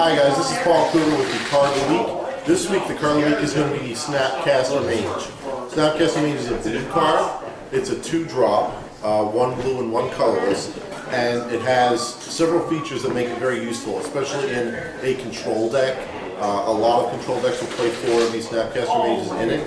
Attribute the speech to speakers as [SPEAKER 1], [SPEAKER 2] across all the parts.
[SPEAKER 1] Hi guys, this is Paul Coover with the Card of the Week. This week the Card of the Week is going to be the Snapcaster Mage. Snapcaster Mage is a blue card. It's a 2-drop, one blue and one colorless, and it has several features that make it very useful, especially in a control deck. A lot of control decks will play 4 of these Snapcaster Mages in it.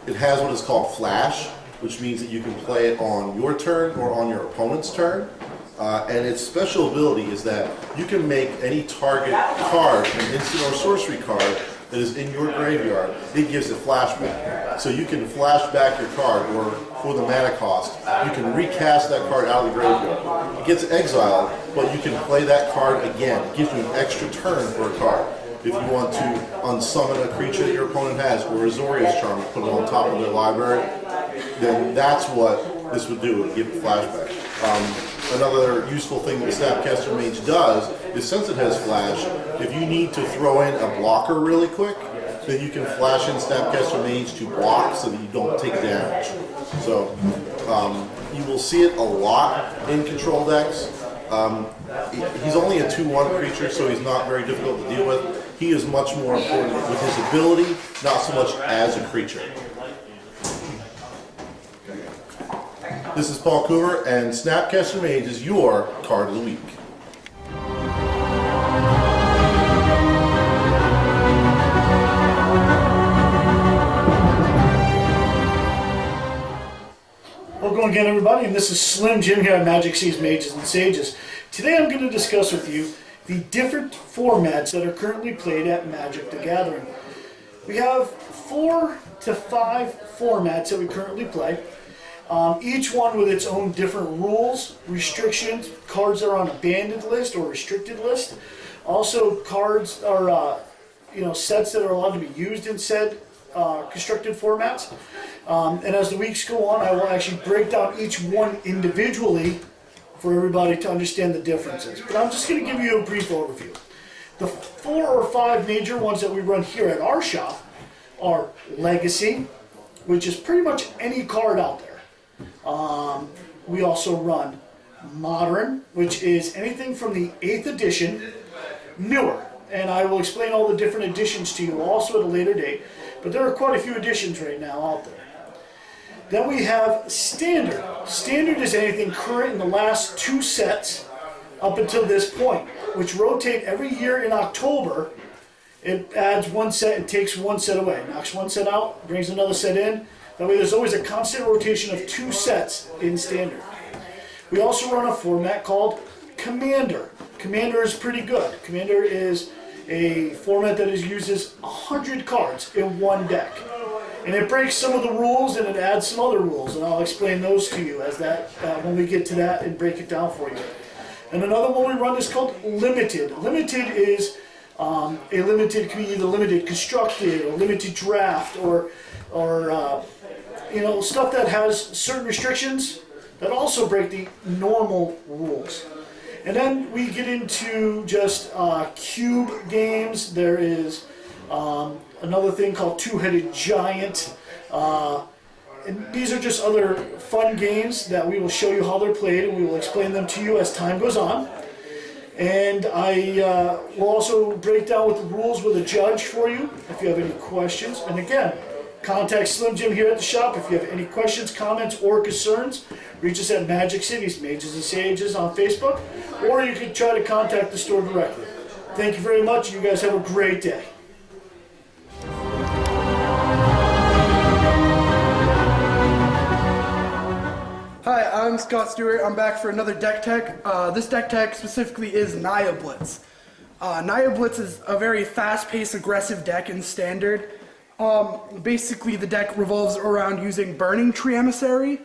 [SPEAKER 1] It has what is called Flash, which means that you can play it on your turn or on your opponent's turn. And its special ability is that you can make any target card, an instant or sorcery card, that is in your graveyard, it gives it flashback. So you can flash back your card, or for the mana cost, you can recast that card out of the graveyard. It gets exiled, but you can play that card again. It gives you an extra turn for a card. If you want to unsummon a creature that your opponent has, or Azorius Charm, put it on top of their library, then that's what this would do, it would give it flashback. Another useful thing that the Snapcaster Mage does is, since it has Flash, if you need to throw in a blocker really quick, then you can flash in Snapcaster Mage to block so that you don't take damage. So you will see it a lot in control decks. He's only a 2/1 creature, so he's not very difficult to deal with. He is much more important with his ability, not so much as a creature. This is Paul Coover, and Snapcaster Mage is your Card of the Week.
[SPEAKER 2] Welcome again, everybody, and this is Slim Jim here at Magic Seas Mages and Sages. Today I'm going to discuss with you the different formats that are currently played at Magic the Gathering. We have 4 to 5 formats that we currently play. Each one with its own different rules, restrictions, cards that are on a banned list or restricted list. Also, cards are sets that are allowed to be used in said constructed formats. And as the weeks go on, I will actually break down each one individually for everybody to understand the differences. But I'm just going to give you a brief overview. The 4 or 5 major ones that we run here at our shop are Legacy, which is pretty much any card out there. We also run Modern, which is anything from the 8th edition newer. And I will explain all the different editions to you also at a later date. But there are quite a few editions right now out there. Then we have Standard. Standard is anything current in the last 2 sets up until this point, which rotate every year in October. It adds 1 set and takes 1 set away. Knocks 1 set out, brings another set in. That way there's always a constant rotation of 2 sets in Standard. We also run a format called Commander. Commander is pretty good. Commander is a format that uses 100 cards in 1 deck. And it breaks some of the rules and it adds some other rules, and I'll explain those to you as that when we get to that and break it down for you. And another one we run is called Limited. Limited is it can be either limited constructed or limited draft or stuff that has certain restrictions that also break the normal rules. And then we get into just cube games. There is another thing called Two-Headed Giant. And these are just other fun games that we will show you how they're played, and we will explain them to you as time goes on. And I will also break down with the rules with a judge for you if you have any questions. And again, contact Slim Jim here at the shop if you have any questions, comments, or concerns. Reach us at Magic Cities Mages and Sages on Facebook, or you can try to contact the store directly. Thank you very much. You guys have a great day.
[SPEAKER 3] Hi, I'm Scott Stewart. I'm back for another deck tech. This deck tech specifically is Naya Blitz. Naya Blitz is a very fast-paced, aggressive deck in Standard. Basically, the deck revolves around using Burning Tree Emissary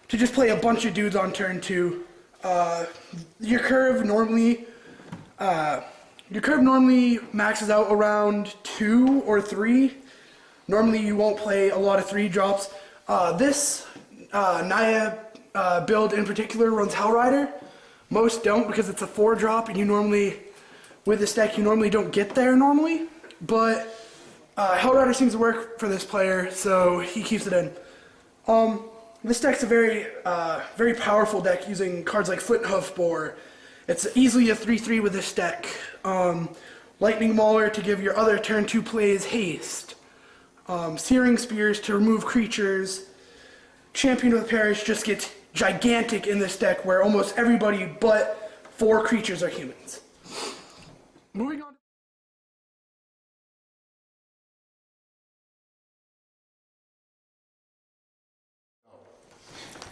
[SPEAKER 3] to just play a bunch of dudes on turn 2. Your curve normally maxes out around 2 or 3. Normally, you won't play a lot of 3-drops. This Naya build in particular runs Hellrider. Most don't because it's a 4-drop, and with this deck, you normally don't get there normally. But Hellrider seems to work for this player, so he keeps it in. This deck's a very powerful deck using cards like Foot and Hoof Bore It's easily a 3/3 with this deck. Lightning Mauler to give your other turn 2 plays haste. Searing Spears to remove creatures. Champion of the Parish just gets gigantic in this deck where almost everybody but 4 creatures are humans. Moving on.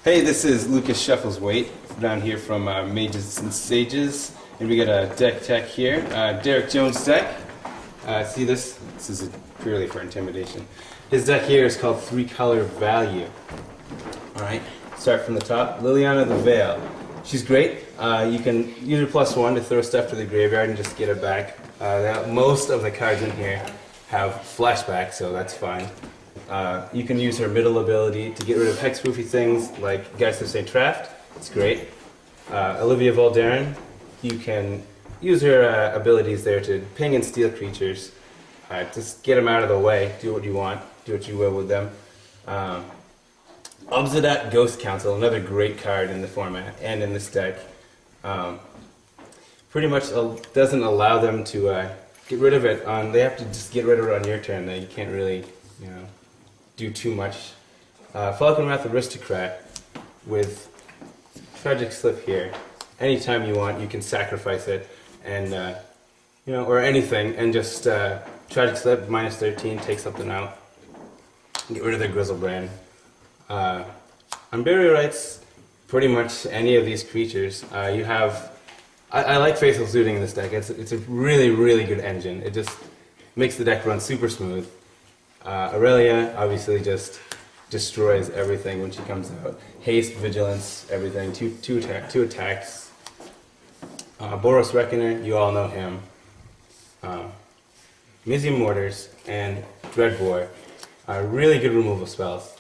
[SPEAKER 4] Hey, this is Lucas Shuffleswaite down here from Mages and Sages, and we got a deck tech here, Derrick Jones' deck. See this? This is purely for intimidation. His deck here is called 3-Color Value. All right, start from the top. Liliana the Veil. She's great. You can use her +1 to throw stuff to the graveyard and just get it back. Most of the cards in here have flashback, so that's fine. You can use her middle ability to get rid of hexproofy things like Geist of St. Traft. It's great. Olivia Valderin, you can use her abilities there to ping and steal creatures. Just get them out of the way. Do what you want. Do what you will with them. Obzedat Ghost Council, another great card in the format and in this deck. Pretty much doesn't allow them to get rid of it on. They have to just get rid of it on your turn. You can't really, do too much. Falconwrath Aristocrat with Tragic Slip here. Anytime you want, you can sacrifice it, and or anything, and just Tragic Slip -13, take something out. Get rid of the Grizzlebrand. On Burial Rites, pretty much any of these creatures. You have. I like Faithful Looting in this deck. It's a really, really good engine. It just makes the deck run super smooth. Aurelia obviously just destroys everything when she comes out. Haste, Vigilance, everything. Two attacks. Boros Reckoner, you all know him. Mizium Mortars and Dreadbore are really good removal spells.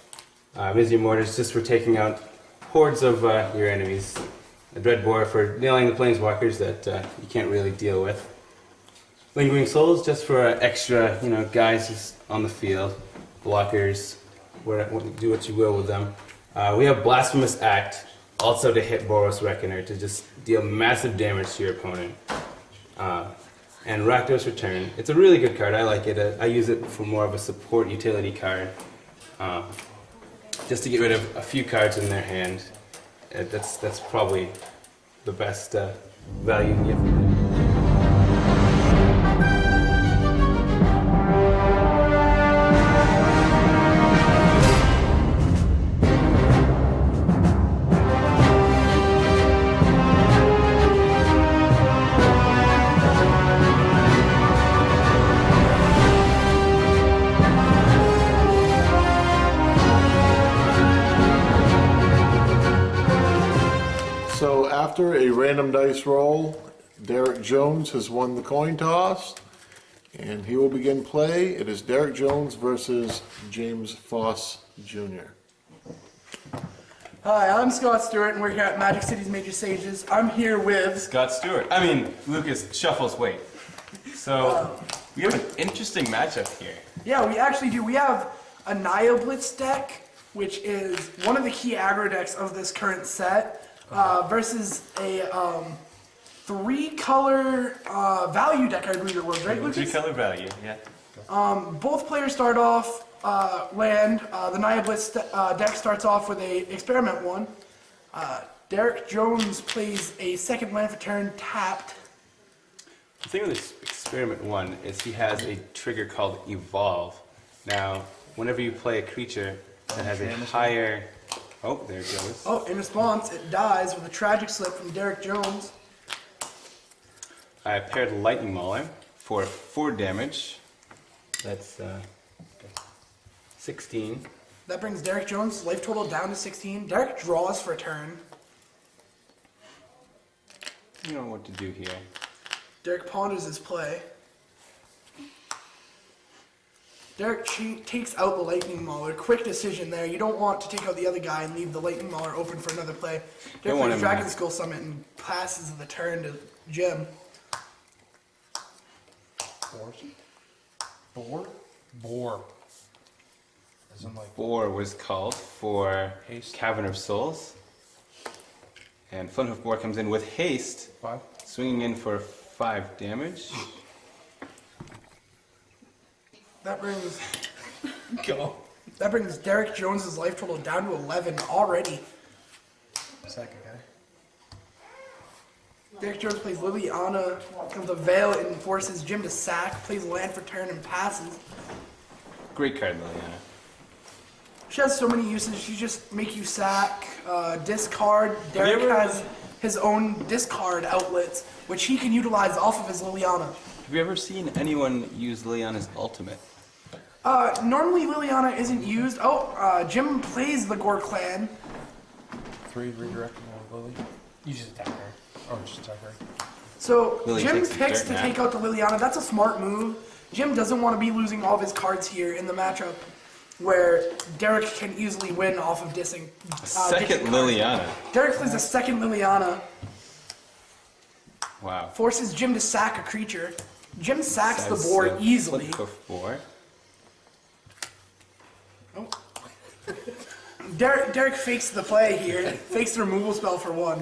[SPEAKER 4] Mizium Mortars just for taking out hordes of your enemies. Dreadbore for nailing the planeswalkers that you can't really deal with. Lingering Souls just for extra, guys just on the field, blockers, do what you will with them. We have Blasphemous Act, also to hit Boros Reckoner to just deal massive damage to your opponent. And Rakdos Return. It's a really good card. I like it. I use it for more of a support utility card, just to get rid of a few cards in their hand. That's probably the best value you can get from it.
[SPEAKER 1] So after a random dice roll, Derrick Jones has won the coin toss, and he will begin play. It is Derrick Jones versus James Foss Jr.
[SPEAKER 3] Hi, I'm Scott Stewart, and we're here at Magic City's Major Sages. I'm here with
[SPEAKER 4] Scott Stewart. Lucas Shuffleswaite. So, we have an interesting matchup here.
[SPEAKER 3] Yeah, we actually do. We have a Naya Blitz deck, which is one of the key aggro decks of this current set, versus a 3-color value deck, I believe it was, right, Lucas?
[SPEAKER 4] 3-Color Value, yeah.
[SPEAKER 3] Both players start off land. The Naya Blitz deck starts off with a Experiment 1. Derrick Jones plays a second land for turn tapped.
[SPEAKER 4] The thing with this Experiment 1 is he has a trigger called Evolve. Now, whenever you play a creature that has a higher... Oh, there it goes.
[SPEAKER 3] Oh, in response, it dies with a Tragic Slip from Derrick Jones.
[SPEAKER 4] I paired Lightning Mauler for 4 damage. That's 16.
[SPEAKER 3] That brings Derrick Jones' life total down to 16. Derrick draws for a turn.
[SPEAKER 4] You don't know what to do here.
[SPEAKER 3] Derrick ponders his play. Derrick takes out the Lightning Mauler. Quick decision there. You don't want to take out the other guy and leave the Lightning Mauler open for another play. Derrick plays Dragon Skull Summit and passes the turn to Jim.
[SPEAKER 5] Boar. As in like
[SPEAKER 4] Boar was called for Cavern of Souls. And Flint Hoof Boar comes in with haste,
[SPEAKER 5] 5.
[SPEAKER 4] swinging in for 5 damage.
[SPEAKER 3] That brings
[SPEAKER 5] Go.
[SPEAKER 3] Derrick Jones's life total down to 11 already.
[SPEAKER 5] Second guy.
[SPEAKER 3] Derrick Jones plays Liliana of the Veil and forces Jim to sack, plays land for turn and passes.
[SPEAKER 4] Great card, Liliana.
[SPEAKER 3] She has so many uses. She just make you sack, discard. Derrick
[SPEAKER 4] ever-
[SPEAKER 3] has his own discard outlets, which he can utilize off of his Liliana.
[SPEAKER 4] Have you ever seen anyone use Liliana's ultimate?
[SPEAKER 3] Normally Liliana isn't used. Jim plays the Gore clan.
[SPEAKER 5] 3 redirecting Lily. You just attack her. Oh, just attack her.
[SPEAKER 3] So
[SPEAKER 4] Lily
[SPEAKER 3] Jim
[SPEAKER 4] takes the
[SPEAKER 3] picks
[SPEAKER 4] dirt
[SPEAKER 3] to
[SPEAKER 4] nap.
[SPEAKER 3] take out the Liliana. That's a smart move. Jim doesn't want to be losing all of his cards here in the matchup where Derrick can easily win off of dissing.
[SPEAKER 4] Second
[SPEAKER 3] ditching cards.
[SPEAKER 4] Liliana.
[SPEAKER 3] Derrick plays a second Liliana,
[SPEAKER 4] Wow.
[SPEAKER 3] forces Jim to sack a creature. Jim sacks the
[SPEAKER 4] Says,
[SPEAKER 3] board easily.
[SPEAKER 4] Flint Hoof Boar.
[SPEAKER 3] Derrick fakes the play here. Fakes the removal spell for 1.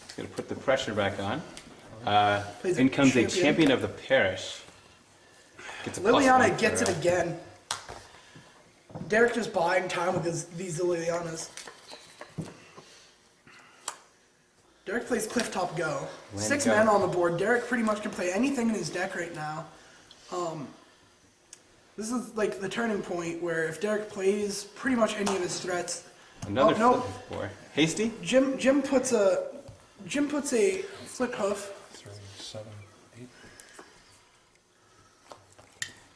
[SPEAKER 4] He's going to put the pressure back on.
[SPEAKER 3] Plays a
[SPEAKER 4] In comes a
[SPEAKER 3] champion.
[SPEAKER 4] champion of the parish. Gets a +1
[SPEAKER 3] Liliana
[SPEAKER 4] for,
[SPEAKER 3] gets it again. Derrick just buying time with these Lilianas. Derrick plays Clifftop Go.
[SPEAKER 4] Land
[SPEAKER 3] 6
[SPEAKER 4] go.
[SPEAKER 3] men on the board. Derrick pretty much can play anything in his deck right now. This is like the turning point where if Derrick plays pretty much any of his threats.
[SPEAKER 4] Another
[SPEAKER 3] no.
[SPEAKER 4] Flint Hoof Boar. Hasty?
[SPEAKER 3] Jim puts a flip hoof.
[SPEAKER 5] 3, 7, 8.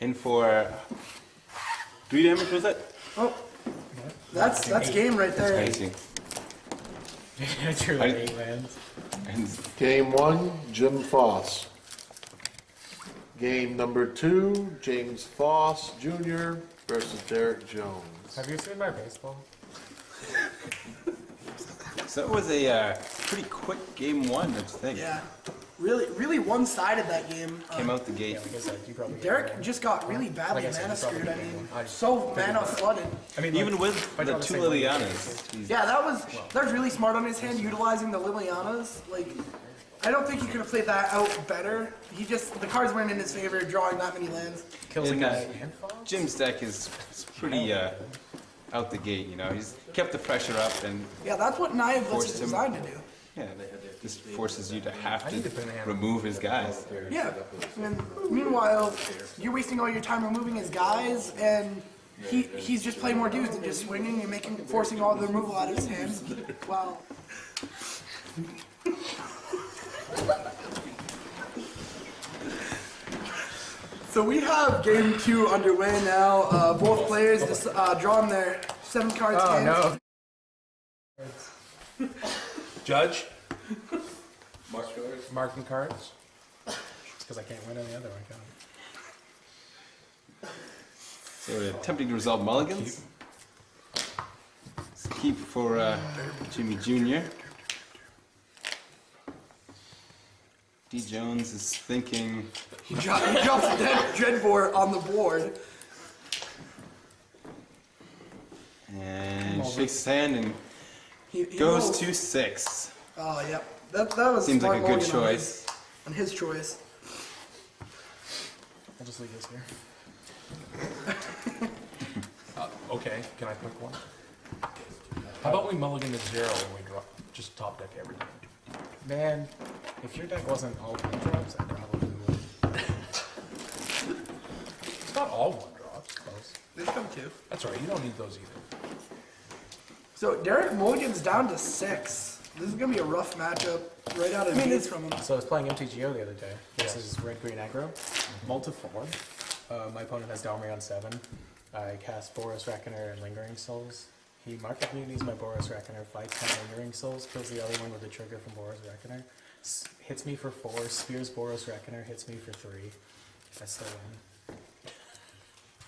[SPEAKER 4] In for 3 damage, was it?
[SPEAKER 3] Oh, that's game right there.
[SPEAKER 4] Crazy.
[SPEAKER 5] I drew
[SPEAKER 4] I-
[SPEAKER 5] 8 lands.
[SPEAKER 4] And
[SPEAKER 1] Game 1, Jim Foss. Game number 2, James Foss Jr. versus Derrick Jones.
[SPEAKER 5] Have you seen my baseball?
[SPEAKER 4] so it was a pretty quick game 1, don't you think?
[SPEAKER 3] Yeah, really one-sided that game.
[SPEAKER 4] Came out the gate.
[SPEAKER 5] Yeah, like I said, you probably.
[SPEAKER 3] Derrick just got really badly
[SPEAKER 5] Like I said,
[SPEAKER 3] mana
[SPEAKER 5] you probably
[SPEAKER 3] screwed. I
[SPEAKER 5] get
[SPEAKER 3] mean,
[SPEAKER 5] one.
[SPEAKER 3] so mana flooded.
[SPEAKER 5] I mean,
[SPEAKER 4] Even
[SPEAKER 5] like,
[SPEAKER 4] with
[SPEAKER 5] if I
[SPEAKER 4] the
[SPEAKER 5] draw the
[SPEAKER 4] 2
[SPEAKER 5] same one,
[SPEAKER 4] Lilianas. he's-
[SPEAKER 3] Yeah, that was really smart on his hand, utilizing the Lilianas. Like, I don't think he could have played that out better. The cards weren't in his favor, drawing that many lands.
[SPEAKER 5] kills a
[SPEAKER 4] in,
[SPEAKER 5] guy and Foss?
[SPEAKER 4] Jim's deck is pretty out the gate, you know. He's kept the pressure up and
[SPEAKER 3] Yeah, that's what Naya Blitz
[SPEAKER 4] Forced
[SPEAKER 3] is
[SPEAKER 4] him.
[SPEAKER 3] designed to do.
[SPEAKER 4] yeah, this forces you to have
[SPEAKER 5] need to put in a
[SPEAKER 4] to
[SPEAKER 5] hand.
[SPEAKER 4] remove his guys.
[SPEAKER 3] Yeah. And meanwhile, you're wasting all your time removing his guys, and he's just playing more dudes and just swinging and forcing all the removal out of his hands. Wow. So we have game 2 underway now. Both players just drawn their 7 cards.
[SPEAKER 5] Oh
[SPEAKER 3] hands.
[SPEAKER 5] no. Judge. Marking cards. Because I can't win any other one, can I?
[SPEAKER 4] So attempting to resolve mulligans. Keep for Jimmy Jr. D. Jones is thinking,
[SPEAKER 3] He drops a Dreadbore on the board.
[SPEAKER 4] and shakes his hand and
[SPEAKER 3] He
[SPEAKER 4] goes
[SPEAKER 3] rolls.
[SPEAKER 4] to 6.
[SPEAKER 3] Oh, yep. That was
[SPEAKER 4] Seems
[SPEAKER 3] smart
[SPEAKER 4] like a good
[SPEAKER 3] mulligan
[SPEAKER 4] choice.
[SPEAKER 3] on his choice.
[SPEAKER 5] I'll just leave this here. Okay, can I pick one? How about we mulligan to 0 when we drop, just top deck everything? Man, if your deck wasn't all 1 drops, I probably would. It's not all 1 drops, close.
[SPEAKER 3] They come too.
[SPEAKER 5] That's right, you don't need those either.
[SPEAKER 3] So Derrick mulligans down to 6. This is gonna be a rough matchup right out of the gates from him.
[SPEAKER 5] So I was playing MTGO the other day. This is red-green aggro. Multi-form. My opponent has Dalmery on 7. I cast Boros Reckoner and Lingering Souls. He market communities my Boros Reckoner, fights my Lingering Souls, kills the other one with a trigger from Boros Reckoner, hits me for 4, spears Boros Reckoner, hits me for 3. That's the win.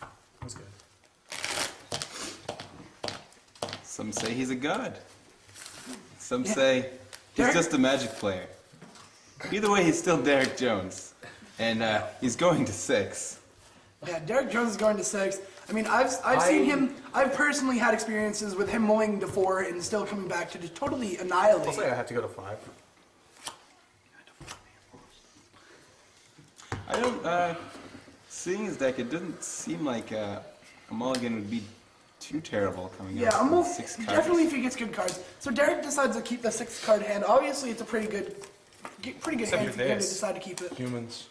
[SPEAKER 5] It was good.
[SPEAKER 4] Some say he's a god. Some say he's
[SPEAKER 3] Derrick-
[SPEAKER 4] just a Magic player. Either way, he's still Derrick Jones. And he's going to 6.
[SPEAKER 3] Yeah, Derrick Jones is going to 6. I mean, I've seen him. I've personally had experiences with him mulling to 4 and still coming back to just totally annihilate.
[SPEAKER 5] I'll say I have to go to 5.
[SPEAKER 4] I don't. Seeing his deck, it doesn't seem like a mulligan would be too terrible coming
[SPEAKER 3] Yeah,
[SPEAKER 4] out.
[SPEAKER 3] I'm
[SPEAKER 4] with 6 cards.
[SPEAKER 3] definitely if he gets good cards. So Derrick decides to keep the 6-card hand. Obviously, it's a pretty good
[SPEAKER 5] Except
[SPEAKER 3] hand
[SPEAKER 5] for
[SPEAKER 3] for him to
[SPEAKER 5] this.
[SPEAKER 3] decide to keep it.
[SPEAKER 5] Humans.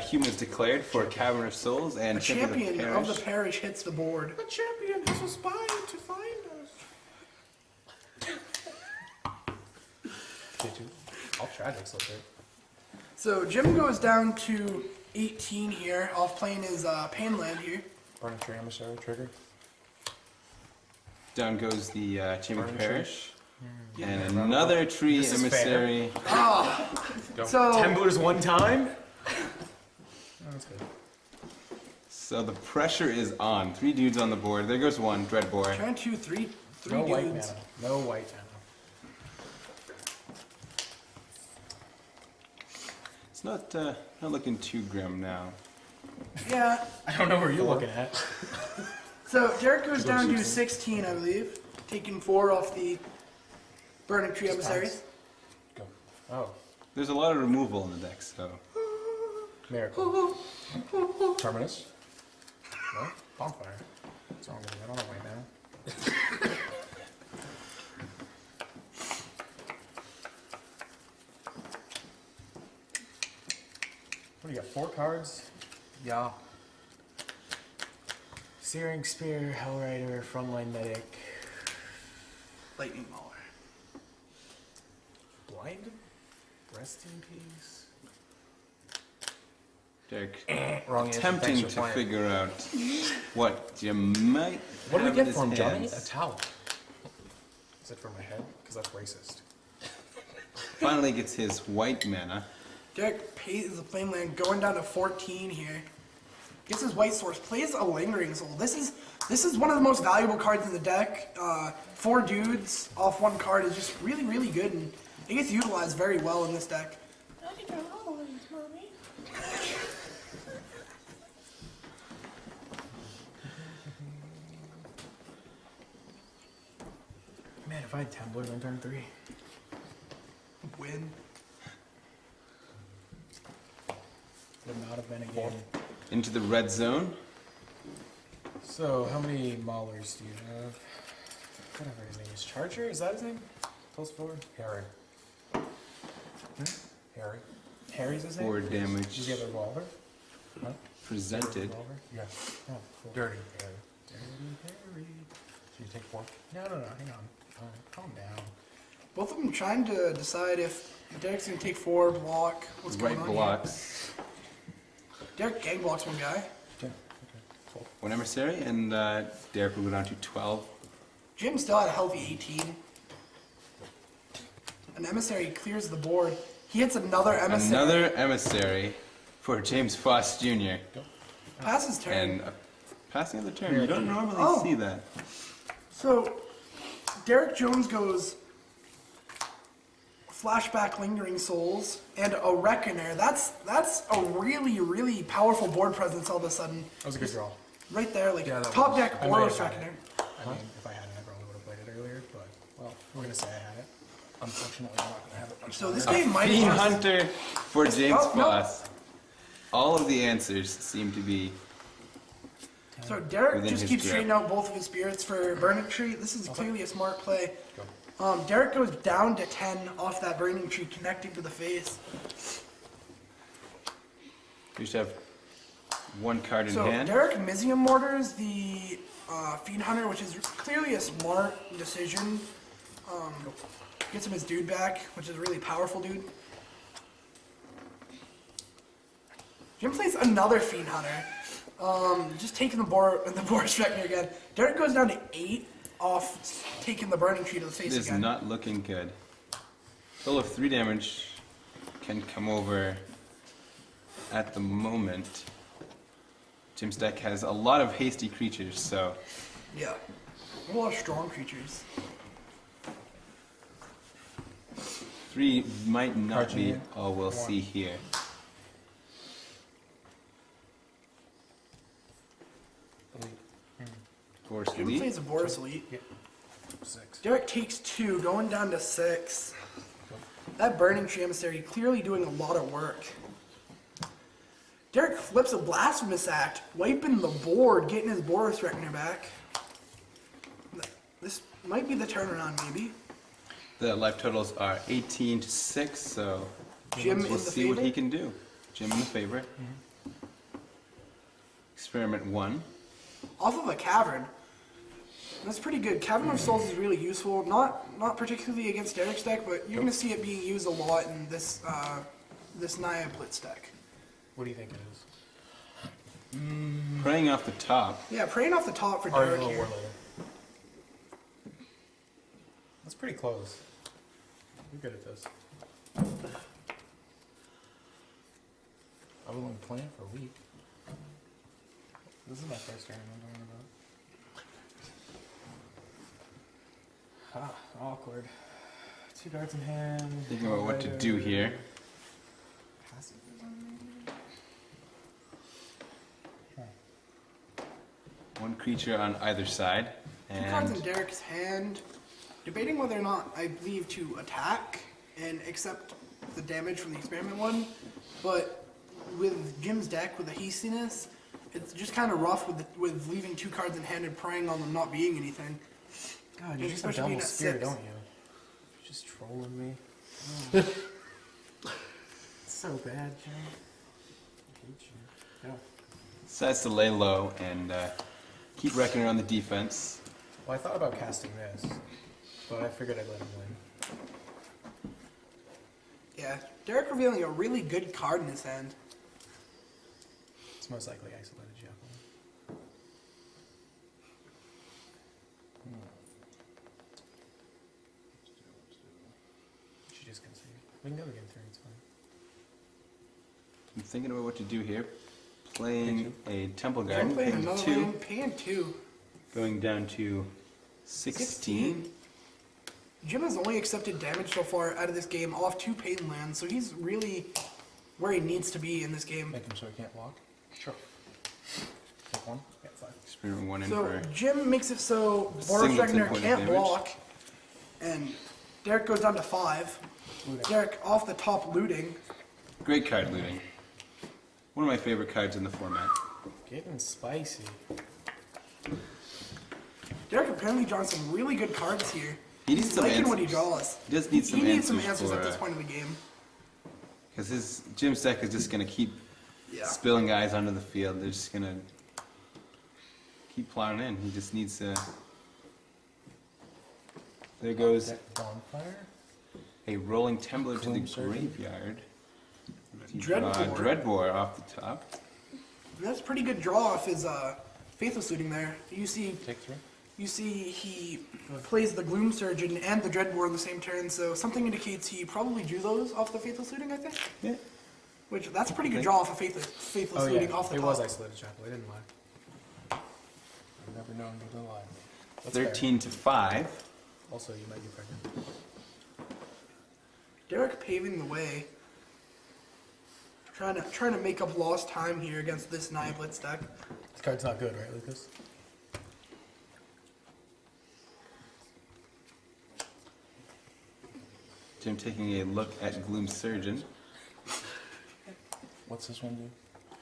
[SPEAKER 4] Humans declared for Cavern of Souls and
[SPEAKER 3] A champion
[SPEAKER 4] of
[SPEAKER 3] of the parish hits the board.
[SPEAKER 5] The champion has aspired to find us. I'll tragic slip it.
[SPEAKER 3] So Jim goes down to 18 here, off playing his Painland here.
[SPEAKER 5] Burning Tree Emissary trigger.
[SPEAKER 4] Down goes the Chamber of
[SPEAKER 5] Burning
[SPEAKER 4] Parish. And another tree
[SPEAKER 5] This is
[SPEAKER 4] emissary.
[SPEAKER 5] Go.
[SPEAKER 3] So-
[SPEAKER 5] 10 blues one time. Oh, that's good.
[SPEAKER 4] So the pressure is on. 3 dudes on the board. There goes one, Dreadbore.
[SPEAKER 3] Turn 2, 3
[SPEAKER 5] No white
[SPEAKER 3] dudes.
[SPEAKER 5] mana. No white mana.
[SPEAKER 4] It's not looking too grim now.
[SPEAKER 3] Yeah.
[SPEAKER 5] I don't know where you're looking at.
[SPEAKER 3] So Derrick goes down to 16, I believe, taking 4 off the Burning Tree Emissaries.
[SPEAKER 5] Go. Oh,
[SPEAKER 4] There's a lot of removal in the deck, so.
[SPEAKER 5] miracle. Terminus. What? Bonfire. What's wrong with you? I don't know white mana. What do you got? 4 cards?
[SPEAKER 3] Yeah.
[SPEAKER 5] Searing Spear, Hellrider, Frontline Medic,
[SPEAKER 3] Lightning Mauler.
[SPEAKER 5] Blind? Rest in Peace.
[SPEAKER 4] Derek,
[SPEAKER 5] Wrong answer.
[SPEAKER 4] attempting
[SPEAKER 5] Thanks for
[SPEAKER 4] to
[SPEAKER 5] playing.
[SPEAKER 4] figure out what you might
[SPEAKER 5] What do we
[SPEAKER 4] have
[SPEAKER 5] get
[SPEAKER 4] in his
[SPEAKER 5] for him, Johnny?
[SPEAKER 4] hands.
[SPEAKER 5] A towel. Is it for my head? Because that's racist.
[SPEAKER 4] Finally gets his white mana.
[SPEAKER 3] Derrick pays the flame land, going down to 14 here. Gets his white source, plays a Lingering Soul. This is one of the most valuable cards in the deck. 4 dudes off 1 card is just really, really good, and it gets utilized very well in this deck. I can draw all of these, mommy.
[SPEAKER 5] Man, if I had 10 blues on turn 3.
[SPEAKER 3] Win.
[SPEAKER 5] Would not have been a game.
[SPEAKER 4] Into the red zone.
[SPEAKER 5] So, how many Maulers do you have? Whatever his name is. Charger? Is that his name? +4? Harry. Harry. Harry's his name?
[SPEAKER 4] 4 damage.
[SPEAKER 5] Does he have a revolver? Huh?
[SPEAKER 4] Presented.
[SPEAKER 5] Revolver? Yeah. Oh, cool. Dirty Harry. Dirty Harry. So you take 4? No, hang on. Calm down.
[SPEAKER 3] Both of them trying to decide if Derrick's going to take 4, block. What's going
[SPEAKER 4] Right
[SPEAKER 3] on
[SPEAKER 4] blocks.
[SPEAKER 3] here. Derrick gang blocks one guy.
[SPEAKER 5] Yeah. Okay. Cool.
[SPEAKER 4] 1 emissary, and Derek will go down to 12.
[SPEAKER 3] Jim still had a healthy 18. An emissary clears the board. He hits another emissary.
[SPEAKER 4] Another emissary for James Foss Jr.
[SPEAKER 3] Passes turn.
[SPEAKER 4] And passing of the turn. You don't normally
[SPEAKER 3] Oh.
[SPEAKER 4] see that.
[SPEAKER 3] So, Derrick Jones goes Flashback Lingering Souls and a Reckoner. That's a really, really powerful board presence all of a sudden.
[SPEAKER 5] That was a good draw.
[SPEAKER 3] Right there, like
[SPEAKER 5] Yeah, that
[SPEAKER 3] top
[SPEAKER 5] was-
[SPEAKER 3] deck
[SPEAKER 5] I might have
[SPEAKER 3] Boros
[SPEAKER 5] had
[SPEAKER 3] Reckoner.
[SPEAKER 5] it. I mean, if I had it, I probably would have played it earlier, but, well, we're going to say I had it. Unfortunately, I'm not going to have it.
[SPEAKER 3] So this game might
[SPEAKER 4] Fiend
[SPEAKER 3] have
[SPEAKER 4] Hunter for James
[SPEAKER 3] Oh, no.
[SPEAKER 4] Foss. All of the answers seem to be
[SPEAKER 3] So Derrick
[SPEAKER 4] Within
[SPEAKER 3] just
[SPEAKER 4] his
[SPEAKER 3] keeps
[SPEAKER 4] grip.
[SPEAKER 3] trading out both of his spirits for Burning Tree. This is clearly a smart play.
[SPEAKER 5] Go.
[SPEAKER 3] Derrick goes down to 10 off that Burning Tree, connecting to the face.
[SPEAKER 4] we should have 1 card in
[SPEAKER 3] So
[SPEAKER 4] hand.
[SPEAKER 3] Derrick Mizium Mortars the Fiend Hunter, which is clearly a smart decision. Gets him his dude back, which is a really powerful dude. Jim plays another Fiend Hunter. Just taking the Boros Reckoner again. Derrick goes down to 8 off taking the Burning Tree to the face
[SPEAKER 4] It is
[SPEAKER 3] again.
[SPEAKER 4] not looking good. Total of 3 damage can come over at the moment. Jim's deck has a lot of hasty creatures, so
[SPEAKER 3] Yeah. A lot of strong creatures.
[SPEAKER 4] 3 might not
[SPEAKER 5] Charging
[SPEAKER 4] be
[SPEAKER 5] in.
[SPEAKER 4] all we'll
[SPEAKER 5] 1.
[SPEAKER 4] see here.
[SPEAKER 6] Force
[SPEAKER 3] Jim
[SPEAKER 6] Elite.
[SPEAKER 3] plays a Boris Elite.
[SPEAKER 5] Yeah. 6.
[SPEAKER 3] Derrick takes 2, going down to 6. That Burning Emissary clearly doing a lot of work. Derrick flips a Blasphemous Act, wiping the board, getting his Boris Reckoner back. This might be the turnaround, maybe.
[SPEAKER 6] The life totals are 18 to 6, so
[SPEAKER 3] Jim
[SPEAKER 6] we'll
[SPEAKER 3] is the
[SPEAKER 6] see what he
[SPEAKER 3] favorite?
[SPEAKER 6] can do. Jim in the favorite. Experiment 1.
[SPEAKER 3] Off of a Cavern. That's pretty good. Cavern of Souls is really useful. Not particularly against Derrick's deck, but you're going to see it being used a lot in this this Naya Blitz deck.
[SPEAKER 5] What do you think it is?
[SPEAKER 6] Praying off the top.
[SPEAKER 3] Yeah, praying off the top for
[SPEAKER 5] Or
[SPEAKER 3] Derrick
[SPEAKER 5] a
[SPEAKER 3] here.
[SPEAKER 5] War Leader. That's pretty close. You're good at this. I've only been playing for a week. This is my first turn I'm talking about. Awkward. 2 cards in hand.
[SPEAKER 6] Thinking about what to do here.
[SPEAKER 5] Passive.
[SPEAKER 6] One creature on either side.
[SPEAKER 3] 2 cards in
[SPEAKER 6] And
[SPEAKER 3] Derrick's hand. Debating whether or not I believe to attack and accept the damage from the experiment one, but with Jim's deck with the hastiness, it's just kind of rough with leaving 2 cards in hand and praying on them not being anything.
[SPEAKER 5] God, you just have
[SPEAKER 3] Especially being
[SPEAKER 5] double
[SPEAKER 3] at
[SPEAKER 5] spear,
[SPEAKER 3] 6.
[SPEAKER 5] don't you? You're just trolling me. It's so bad, Jim. I hate you. Yeah.
[SPEAKER 6] decides to lay low and keep Reckoner on the defense.
[SPEAKER 5] Well, I thought about casting this, but I figured I'd let him win.
[SPEAKER 3] Yeah, Derrick revealing a really good card in his hand.
[SPEAKER 5] It's most likely Isolated Javelin. She just concede. We can go again 3, it's fine.
[SPEAKER 6] I'm thinking about what to do here. Playing a Temple
[SPEAKER 3] I'm
[SPEAKER 6] Garden,
[SPEAKER 3] playing
[SPEAKER 6] paying
[SPEAKER 3] another
[SPEAKER 6] 2,
[SPEAKER 3] land, paying 2.
[SPEAKER 6] going down to 16.
[SPEAKER 3] Jim has only accepted damage so far out of this game off 2 pain lands, so he's really where he needs to be in this game.
[SPEAKER 5] Make him so he can't block? Sure. Take 1? Yeah, 5.
[SPEAKER 6] Experiment 1 in
[SPEAKER 3] So
[SPEAKER 6] for
[SPEAKER 3] Jim makes it so Boris
[SPEAKER 6] Singleton
[SPEAKER 3] Reckoner
[SPEAKER 6] point of
[SPEAKER 3] can't
[SPEAKER 6] damage.
[SPEAKER 3] block, and Derrick goes down to 5. Derrick off the top looting.
[SPEAKER 6] great card looting. One of my favorite cards in the format.
[SPEAKER 5] Getting spicy.
[SPEAKER 3] Derrick apparently drawn some really good cards here.
[SPEAKER 6] He needs
[SPEAKER 3] He's
[SPEAKER 6] some
[SPEAKER 3] liking what he
[SPEAKER 6] answers.
[SPEAKER 3] draws.
[SPEAKER 6] He does need some
[SPEAKER 3] He needs some
[SPEAKER 6] answers
[SPEAKER 3] answers
[SPEAKER 6] for,
[SPEAKER 3] at this point in the game.
[SPEAKER 6] Because his Jim's deck is just going to keep
[SPEAKER 3] Yeah.
[SPEAKER 6] spilling guys onto the field. They're just going to keep plowing in. He just needs to... There goes
[SPEAKER 5] Deck Bonfire?
[SPEAKER 6] a Rolling Tumbler to the
[SPEAKER 5] Gloom Surgeon.
[SPEAKER 6] graveyard. You draw
[SPEAKER 3] Dreadbore.
[SPEAKER 6] Dreadbore off the top.
[SPEAKER 3] That's a pretty good draw off his Faithless Looting there. You see
[SPEAKER 5] Take 3?
[SPEAKER 3] he plays the Gloom Surgeon and the Dreadbore in the same turn, so something indicates he probably drew those off the Faithless Looting, I think.
[SPEAKER 6] Yeah.
[SPEAKER 3] Which, that's a pretty good
[SPEAKER 6] Okay.
[SPEAKER 3] draw off of Faithless
[SPEAKER 5] Oh
[SPEAKER 3] Looting
[SPEAKER 5] yeah,
[SPEAKER 3] off the
[SPEAKER 5] it
[SPEAKER 3] top.
[SPEAKER 5] was Isolated Chapel. I didn't lie. I've never known you to lie. That's
[SPEAKER 6] 13 to 5.
[SPEAKER 5] fair. Also, you might be pregnant.
[SPEAKER 3] Derrick paving the way. Trying to make up lost time here against this Naya Blitz deck.
[SPEAKER 5] This card's not good, right, Lucas?
[SPEAKER 6] Jim taking a look at Gloom Surgeon
[SPEAKER 5] What's this one do?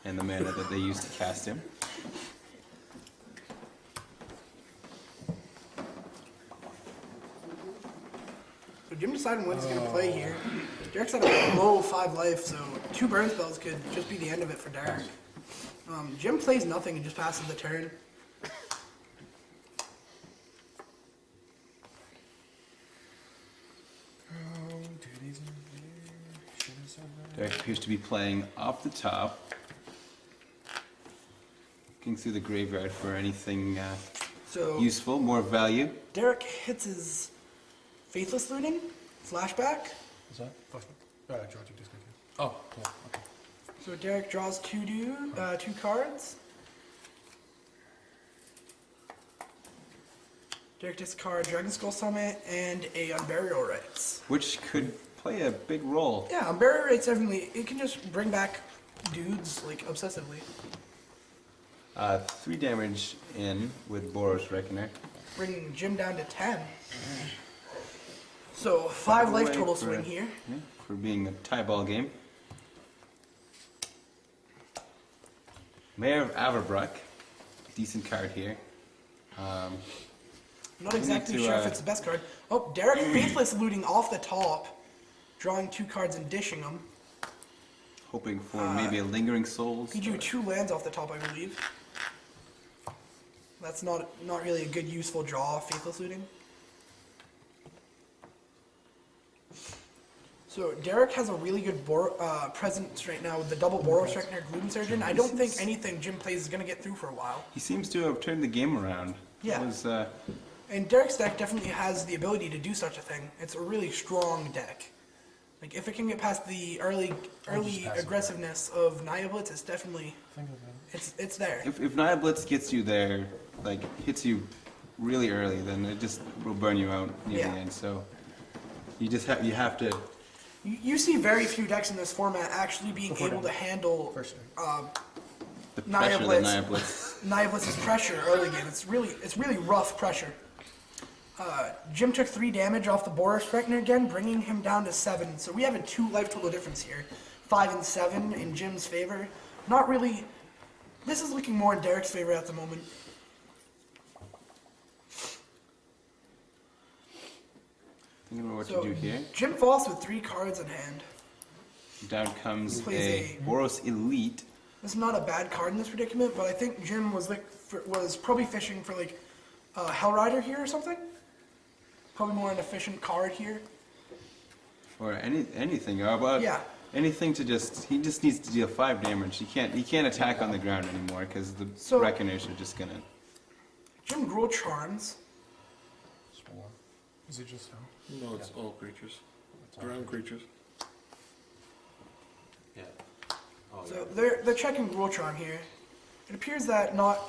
[SPEAKER 6] and the mana that they used to cast him.
[SPEAKER 3] So Jim deciding what he's going to play here. Derrick's at a low 5 life, so 2 burn spells could just be the end of it for Derrick. Jim plays nothing and just passes the turn.
[SPEAKER 5] Oh, duties in here. Should have said that.
[SPEAKER 6] Derek appears to be playing off the top. Looking through the graveyard for anything
[SPEAKER 3] So
[SPEAKER 6] useful, more value.
[SPEAKER 3] Derrick hits his Faithless Looting, flashback.
[SPEAKER 5] Is that? George, you just got Oh, yeah, okay.
[SPEAKER 3] So Derrick draws 2 cards. Derrick discards Dragon Skull Summit and a Unburial Rites.
[SPEAKER 6] Which could play a big role.
[SPEAKER 3] Yeah, Unburial Rites definitely, it can just bring back dudes, like, obsessively.
[SPEAKER 6] 3 damage in with Boros Reckoner.
[SPEAKER 3] Bringing Jim down to 10. So 5 life
[SPEAKER 6] Away
[SPEAKER 3] total
[SPEAKER 6] for-
[SPEAKER 3] swing here.
[SPEAKER 6] Yeah, for being a tie ball game. Mayor of Averbruck. Decent card here.
[SPEAKER 3] I'm not exactly
[SPEAKER 6] to,
[SPEAKER 3] sure if it's the best card. Oh, Derrick Faithless looting off the top. Drawing 2 cards and dishing them.
[SPEAKER 6] Hoping for maybe a Lingering Souls.
[SPEAKER 3] He drew 2 lands off the top, I believe. That's not really a good, useful draw, Faithless looting. So Derrick has a really good presence right now with the double Boros Reckoner Gloom Surgeon. I don't think anything Jim plays is going to get through for a while.
[SPEAKER 6] He seems to have turned the game around.
[SPEAKER 3] Yeah.
[SPEAKER 6] It was,
[SPEAKER 3] And Derrick's deck definitely has the ability to do such a thing. It's a really strong deck. Like, if it can get past the early aggressiveness of Naya Blitz, it's definitely, it's there.
[SPEAKER 6] if Naya Blitz gets you there, like hits you really early, then it just will burn you out near
[SPEAKER 3] Yeah.
[SPEAKER 6] the end. So you have to.
[SPEAKER 3] You see very few decks in this format actually being able to handle
[SPEAKER 6] The
[SPEAKER 3] Naya
[SPEAKER 6] pressure that
[SPEAKER 3] Blitz.
[SPEAKER 6] Naya Blitz.
[SPEAKER 3] Naya Blitz's pressure early game. It's really rough pressure. Jim took 3 damage off the Boros Reckoner again, bringing him down to 7. So we have a 2 life total difference here. 5 and 7 in Jim's favor. Not really. This is looking more in Derrick's favor at the moment.
[SPEAKER 6] Thinking about what
[SPEAKER 3] So
[SPEAKER 6] to do here.
[SPEAKER 3] Jim Foss with 3 cards in hand.
[SPEAKER 6] Down comes
[SPEAKER 3] Plays
[SPEAKER 6] a Boros Elite.
[SPEAKER 3] This is not a bad card in this predicament, but I think Jim was probably fishing for like Hellrider here or something. Probably more an efficient card here.
[SPEAKER 6] Or anything. How about
[SPEAKER 3] Yeah.
[SPEAKER 6] anything to he just needs to deal 5 damage. He can't attack on the ground anymore because the
[SPEAKER 3] So-
[SPEAKER 6] Reckoners are just gonna.
[SPEAKER 3] Jim Gruul Charms.
[SPEAKER 5] Is it just no?
[SPEAKER 7] No, it's all creatures. Ground creatures.
[SPEAKER 8] Yeah.
[SPEAKER 3] So they're checking Gruul Charm here. It appears that not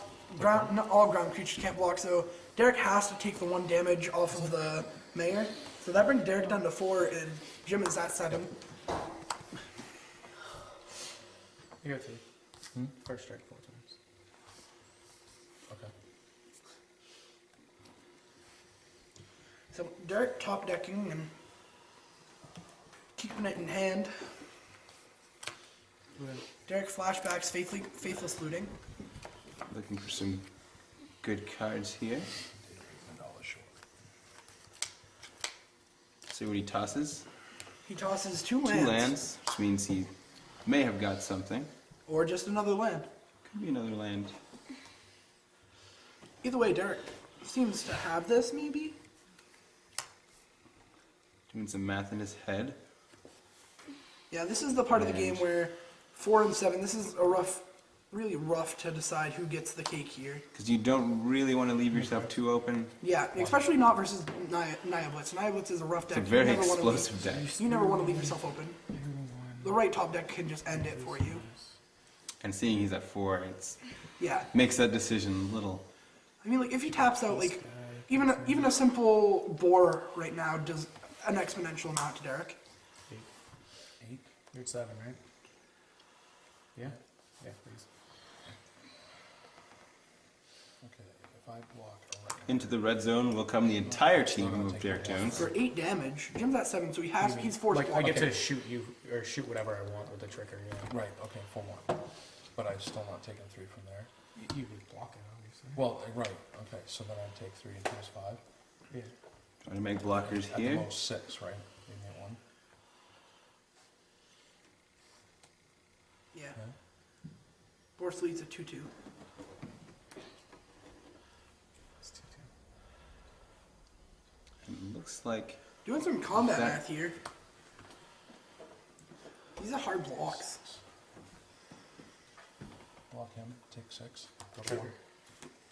[SPEAKER 3] all ground creatures can't block, so Derrick has to take the 1 damage off of the Mayor. So that brings Derrick down to 4, and Jim is at 7.
[SPEAKER 5] You got 3. First strike 4 times.
[SPEAKER 7] Okay.
[SPEAKER 3] So Derrick top decking and keeping it in hand. Derrick flashbacks Faithless looting.
[SPEAKER 6] Looking for some good cards here. See what he tosses.
[SPEAKER 3] He tosses 2
[SPEAKER 6] 2
[SPEAKER 3] lands.
[SPEAKER 6] lands, which means he may have got something.
[SPEAKER 3] Or just another land.
[SPEAKER 6] Could be another land.
[SPEAKER 3] Either way, Derrick seems to have this, maybe?
[SPEAKER 6] Doing some math in his head.
[SPEAKER 3] Yeah, this is the part of the game where 4 and 7, this is really rough to decide who gets the cake here.
[SPEAKER 6] Because you don't really want to leave yourself too open.
[SPEAKER 3] Yeah, especially not versus Naya Blitz. Naya Blitz is a rough deck.
[SPEAKER 6] It's a very
[SPEAKER 3] You never wanna
[SPEAKER 6] explosive
[SPEAKER 3] leave-
[SPEAKER 6] deck.
[SPEAKER 3] You never want to leave yourself open. The right top deck can just end it for you.
[SPEAKER 6] And seeing he's at 4,
[SPEAKER 3] Yeah.
[SPEAKER 6] makes that decision a little.
[SPEAKER 3] I mean, like, if he taps out, like, even a simple boar right now does an exponential amount to Derrick.
[SPEAKER 5] 8. You're at 7, right? Yeah? Yeah, please.
[SPEAKER 7] Okay, if I block a record.
[SPEAKER 6] Into the red zone will come the entire team of Derrick Jones.
[SPEAKER 3] For 8 damage, Jim's at 7, so he's forced
[SPEAKER 5] Like,
[SPEAKER 3] to
[SPEAKER 5] I
[SPEAKER 3] block.
[SPEAKER 5] get to shoot you, or shoot whatever I want with the trigger, yeah.
[SPEAKER 7] Right, okay, for 1. But I'm still not taking 3 from there.
[SPEAKER 5] You would block it, obviously.
[SPEAKER 7] Well, right, okay, so then I'd take 3 and 2 is 5.
[SPEAKER 5] Yeah.
[SPEAKER 6] Trying to make blockers
[SPEAKER 7] At the
[SPEAKER 6] here.
[SPEAKER 7] most 6, right? You get 1.
[SPEAKER 3] Yeah.
[SPEAKER 7] Yeah.
[SPEAKER 3] Boris leads at 2-2.
[SPEAKER 5] It's 2-2.
[SPEAKER 6] It looks like
[SPEAKER 3] Doing some combat
[SPEAKER 6] That-
[SPEAKER 3] math here. These are hard blocks.
[SPEAKER 7] Block him, take 6. Go for 1.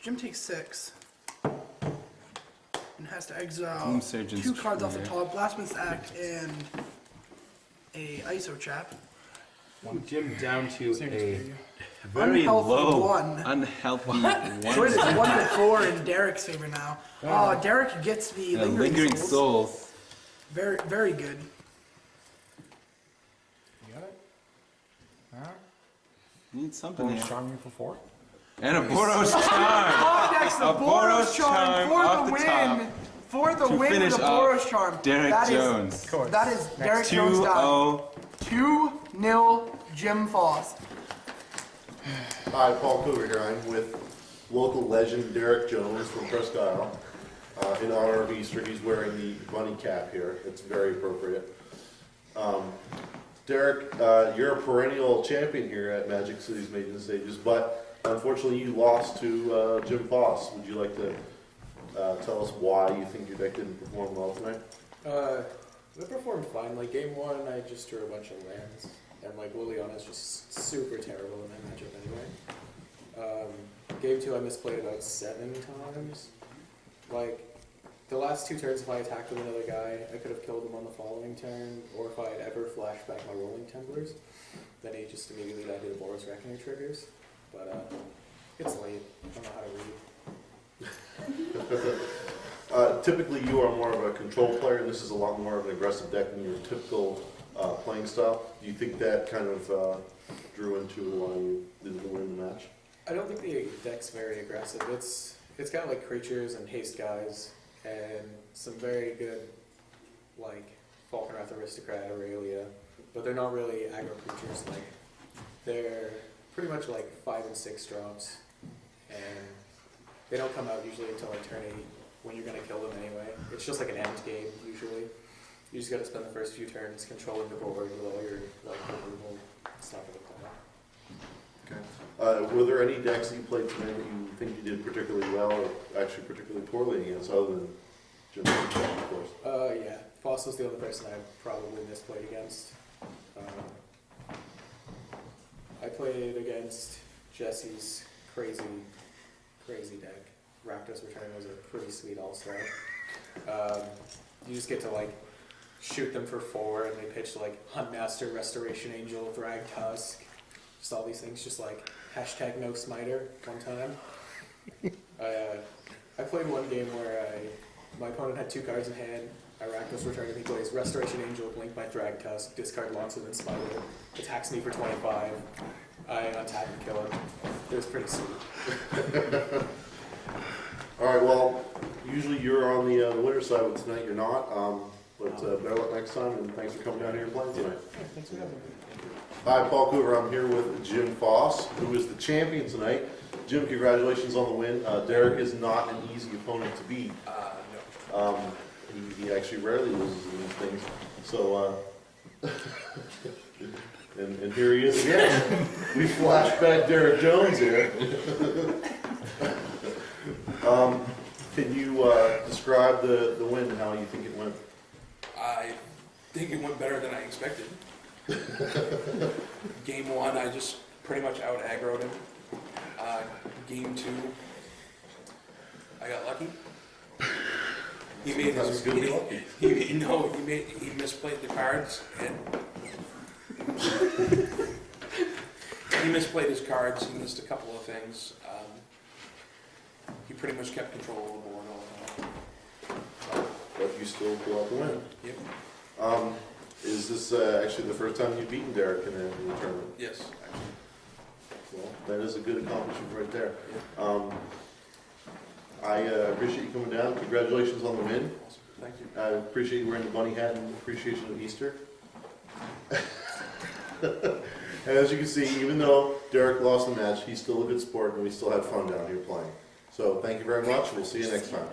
[SPEAKER 3] Jim takes 6. And has to exile
[SPEAKER 6] Gloom Surgeon's
[SPEAKER 3] 2 cards off the
[SPEAKER 6] trigger.
[SPEAKER 3] top, Blasphemous Act and a ISO chap.
[SPEAKER 4] Jim down to a
[SPEAKER 6] very
[SPEAKER 3] Unhealthy
[SPEAKER 6] low,
[SPEAKER 3] 1.
[SPEAKER 6] unhealthy
[SPEAKER 3] So it is
[SPEAKER 6] 1.
[SPEAKER 3] 1-4 in Derrick's favor now. Oh, Derrick gets the
[SPEAKER 6] A
[SPEAKER 3] lingering,
[SPEAKER 6] lingering
[SPEAKER 3] souls.
[SPEAKER 6] soul.
[SPEAKER 3] Very, very good.
[SPEAKER 5] You got it? Alright.
[SPEAKER 6] Need something
[SPEAKER 7] Going
[SPEAKER 6] here.
[SPEAKER 7] strong you for 4?
[SPEAKER 6] And a Boros charm.
[SPEAKER 3] Up next, the
[SPEAKER 6] A
[SPEAKER 3] Boros charm
[SPEAKER 6] off
[SPEAKER 3] for the
[SPEAKER 6] the top
[SPEAKER 3] win. For the
[SPEAKER 6] to
[SPEAKER 3] win,
[SPEAKER 6] finish
[SPEAKER 3] the
[SPEAKER 6] off
[SPEAKER 3] Boros charm.
[SPEAKER 6] Derrick
[SPEAKER 3] That is-
[SPEAKER 6] Jones.
[SPEAKER 3] That is Derrick Jones done.
[SPEAKER 6] 2-0.
[SPEAKER 3] 2-0 Jim Foss.
[SPEAKER 1] Hi, Paul Coover here. I'm with local legend Derrick Jones from Presque Isle. In honor of Easter, he's wearing the bunny cap here. It's very appropriate. Derrick, you're a perennial champion here at Magic City's Majors and Stages, but unfortunately you lost to Jim Foss. Would you like to tell us why you think your deck didn't perform well tonight?
[SPEAKER 5] It performed fine. Like game one, I just drew a bunch of lands, and like Liliana's just super terrible in that matchup anyway. Game two, I misplayed about 7 times. Like the last 2 turns, if I attacked with another guy, I could have killed him on the following turn, or if I had ever flashed back my Rolling Temblers, then he just immediately died to the Boros Reckoning triggers. But it's late. I don't know how to read.
[SPEAKER 1] Typically you are more of a control player, and this is a lot more of an aggressive deck than your typical playing style. Do you think that kind of drew into why you didn't win the match?
[SPEAKER 5] I don't think the deck's very aggressive. It's got like creatures and haste guys, and some very good like Falkenrath Aristocrat, Aurelia, but they're not really aggro creatures. Like they're pretty much like 5 and 6 drops, and they don't come out usually until like turn 8 when you're gonna kill them anyway. It's just like an end game usually. You just gotta spend the first few turns controlling the board with all your like removal stuff at the point.
[SPEAKER 1] Okay. Were there any decks that you played tonight that you think you did particularly well, or actually particularly poorly against, other than Jim Foss, of course?
[SPEAKER 5] Yeah. Foss was the only person I probably misplayed against. I played against Jesse's crazy deck. Rakdos Return was a pretty sweet all-star. You just get to like shoot them for 4, and they pitch like Huntmaster, Restoration Angel, Thrag Tusk, just all these things, just like hashtag no smiter one time. I played one game where my opponent had 2 cards in hand. I Rakdos Return, and he plays Restoration Angel, blink my Thrag Tusk, discard Longsword and Smiter, attacks me for 25. I untap and kill him. It was pretty sweet.
[SPEAKER 1] All right, well, usually you're on the winner's side, but tonight you're not. But better luck next time, and thanks for coming down here and playing tonight.
[SPEAKER 5] Yeah, thanks for having me.
[SPEAKER 1] Hi, Paul Coover. I'm here with Jim Foss, who is the champion tonight. Jim, congratulations on the win. Derrick is not an easy opponent to beat.
[SPEAKER 7] No.
[SPEAKER 1] He actually rarely loses in these things. So, and here he is again. We flash back Derrick Jones here. Can you describe the win and how you think it went?
[SPEAKER 7] I think it went better than I expected. Game 1, I just pretty much out-aggroed him. Game 2, I got lucky. He made
[SPEAKER 1] That was good to be lucky.
[SPEAKER 7] He misplayed the cards, and he misplayed his cards. He missed a couple of things. He pretty much kept control of the board all the time.
[SPEAKER 1] But you still pull out the win.
[SPEAKER 7] Yep.
[SPEAKER 1] Is this actually the first time you've beaten Derrick in a tournament?
[SPEAKER 7] Yes, actually.
[SPEAKER 1] Well, that is a good accomplishment right there. I appreciate you coming down. Congratulations on the win.
[SPEAKER 7] Awesome. Thank you.
[SPEAKER 1] I appreciate you wearing the bunny hat in appreciation of Easter. And as you can see, even though Derrick lost the match, he's still a good sport, and we still had fun down here playing. So thank you very much. We'll see you next time.